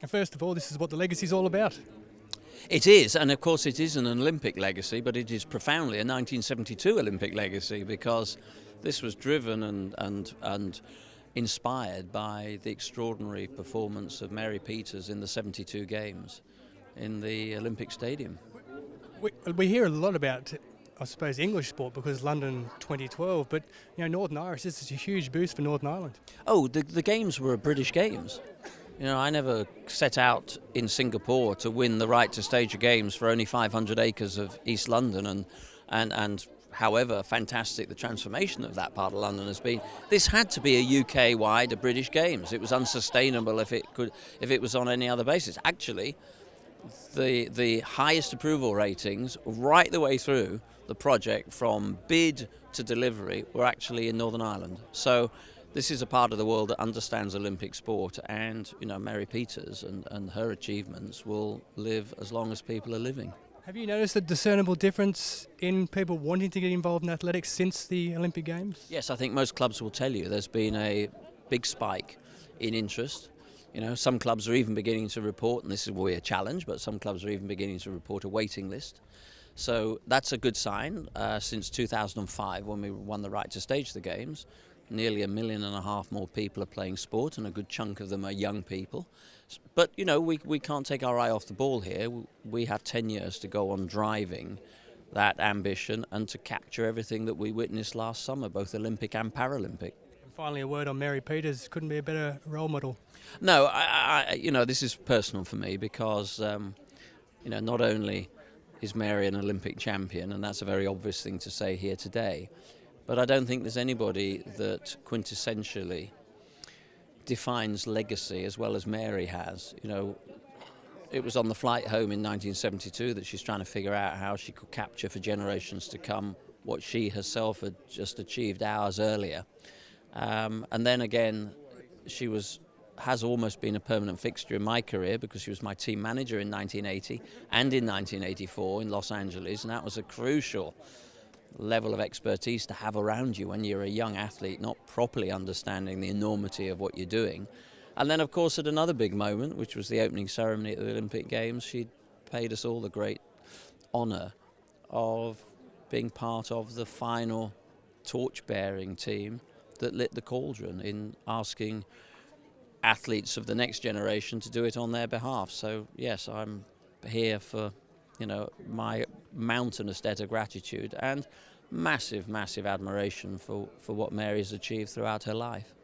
And first of all, this is what the legacy is all about. It is, and of course it is an Olympic legacy, but it is profoundly a 1972 Olympic legacy because this was driven and inspired by the extraordinary performance of Mary Peters in the 72 Games in the Olympic Stadium. We hear a lot about, I suppose, English sport because London 2012, but Northern Irish, this is a huge boost for Northern Ireland. Oh, the Games were British Games. I never set out in Singapore to win the right to stage a Games for only 500 acres of East London, and however fantastic the transformation of that part of London has been, this had to be a UK-wide, a British Games. It was unsustainable if it was on any other basis. Actually, the highest approval ratings right the way through the project, from bid to delivery, were actually in Northern Ireland. So this is a part of the world that understands Olympic sport, and Mary Peters and her achievements will live as long as people are living. Have you noticed a discernible difference in people wanting to get involved in athletics since the Olympic Games? Yes, I think most clubs will tell you there's been a big spike in interest. Some clubs are even beginning to report, and this will be a challenge, but some clubs are even beginning to report a waiting list. So that's a good sign. Since 2005, when we won the right to stage the Games, nearly 1.5 million more people are playing sport, and a good chunk of them are young people. But, we can't take our eye off the ball here. We have 10 years to go on driving that ambition and to capture everything that we witnessed last summer, both Olympic and Paralympic. And finally, a word on Mary Peters. Couldn't be a better role model. No, this is personal for me because, not only is Mary an Olympic champion, and that's a very obvious thing to say here today, but I don't think there's anybody that quintessentially defines legacy as well as Mary has. It was on the flight home in 1972 that she's trying to figure out how she could capture for generations to come what she herself had just achieved hours earlier. And then again, she has almost been a permanent fixture in my career because she was my team manager in 1980 and in 1984 in Los Angeles, and that was a crucial level of expertise to have around you when you're a young athlete not properly understanding the enormity of what you're doing. And then of course at another big moment, which was the opening ceremony at the Olympic Games, she paid us all the great honour of being part of the final torch-bearing team that lit the cauldron in asking athletes of the next generation to do it on their behalf. So yes, I'm here for my mountainous debt of gratitude and massive admiration for what Mary has achieved throughout her life.